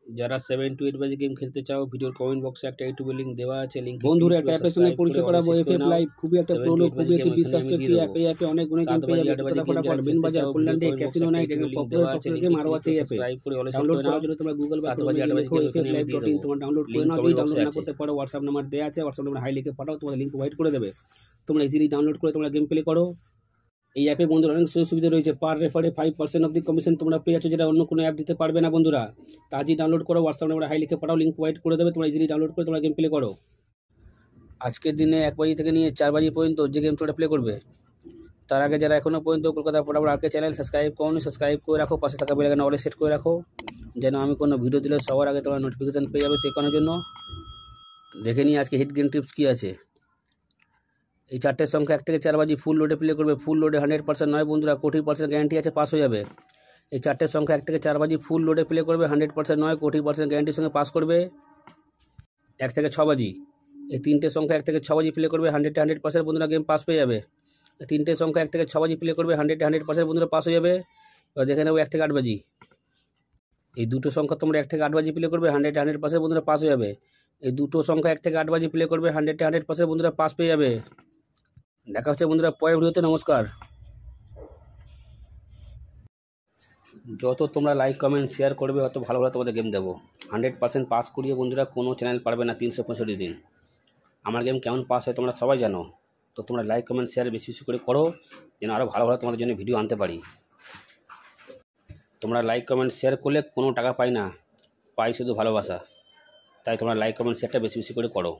যারা 7 to 8 বাজে game খেলতে চাও, ভিডিওর কমেন্ট বক্সে একটা ইউটিউবের লিংক দেওয়া আছে। লিংক বন্ধুরা একটা অ্যাপের সঙ্গে পরিচয় করাবো, এফএফ লাইভ। খুবই একটা প্রো, খুবই একটি বিশ্বাসযোগ্য একটি অ্যাপ। এই অ্যাপে অনেক গেম পেয়ে যাবে। ফটাফট বিন বাজার, কল্যাণ ডে, ক্যাসিনো নাইট, এরকম পপুলার গেম আরও আছে এই অ্যাপে। ডাউনলোড করার জন্য তোমরা গুগল বা ক্রোমে গিয়ে লিখো efflive.in, তোমরা ডাউনলোড করে নাও। যদি ডাউনলোড না করতে পারো, হোয়াটসঅ্যাপ নাম্বার দেওয়া আছে, হোয়াটসঅ্যাপ নাম্বার হাই লিখে পাঠাও, তোমাদের লিংক প্রোভাইড করে দেবে। তোমরা ইজিলি ডাউনলোড করে তোমরা গেম প্লে করো। এই অ্যাপে বন্ধুরা অনেক সুযোগ সুবিধা রয়েছে। পার রেফারে 5% অব দি কমিশন তোমরা পেয়ে যাচ্ছ, যেটা অন্য কোনো অ্যাপ দিতে পারবে না বন্ধুরা। তা আজই ডাউনলোড করো, হোয়াটসঅ্যাপ নাম্বার হাই লিখে পাঠাও, লিংক প্রোভাইড করে দেবে। তোমরা ইজিলি ডাউনলোড করে তোমরা গেম প্লে করো। আজকের দিনে 1 বাজি থেকে নিয়ে 4 বাজি পর্যন্ত যে গেম তোমরা প্লে করবে, তার আগে যারা এখনও পর্যন্ত কলকাতা ফটাফট আরকে চ্যানেল সাবস্ক্রাইব করো, সাবস্ক্রাইব করে রাখো, পাশে থাকা বেল আইকন অলে সেট করে রাখো, যেন আমি কোনো ভিডিও দিলে সবার আগে তোমরা নোটিফিকেশান পেয়ে যাবে। শেখানোর জন্য দেখে নিই আজকে হিট গেম টিপস কী আছে। এই 4টের সংখ্যা 1 থেকে 4 বাজি ফুল লোডে প্লে করবে। ফুল লোডে 100% নয় বন্ধুরা, 40% গ্যারান্টি আছে, পাস হয়ে যাবে। এই 4টের সংখ্যা 1 থেকে 4 বাজি ফুল লোডে প্লে করবে, 100% নয়, 40% গ্যারান্টির সঙ্গে পাস করবে। 1 থেকে 6 বাজি এই 3টে সংখ্যা 1 থেকে 6 বাজি প্লে করবে, 100% বন্ধুরা গেম পাস পেয়ে যাবে। 3টে সংখ্যা 1 থেকে 6 বাজি প্লে করবে, 100% বন্ধুরা পাস হয়ে যাবে। এবার দেখে নেবো 1 থেকে 8 বাজি। এই দুটো সংখ্যা তোমরা 1 থেকে 8 বাজি প্লে করবে, 100% বন্ধুরা পাস হয়ে যাবে। এই দুটো সংখ্যা 1 থেকে 8 বাজি প্লে করবে, 100% বন্ধুরা পাস পেয়ে যাবে। দেখা হচ্ছে বন্ধুরা পরের ভিডিওতে। নমস্কার। যত তোমরা লাইক কমেন্ট শেয়ার করবে, অত ভালো ভালো তোমাদের গেম দেবো। 100% পাস করিয়ে বন্ধুরা কোনো চ্যানেল পারবে না 365 দিন। আমার গেম কেমন পাস হয় তোমরা সবাই জানো। তো তোমরা লাইক কমেন্ট শেয়ার বেশি বেশি করে করো, যেন আরও ভালো ভালো তোমাদের জন্য ভিডিও আনতে পারি। তোমরা লাইক কমেন্ট শেয়ার করলে কোনো টাকা পাই না, পাই শুধু ভালোবাসা। তাই তোমরা লাইক কমেন্ট শেয়ারটা বেশি বেশি করে করো।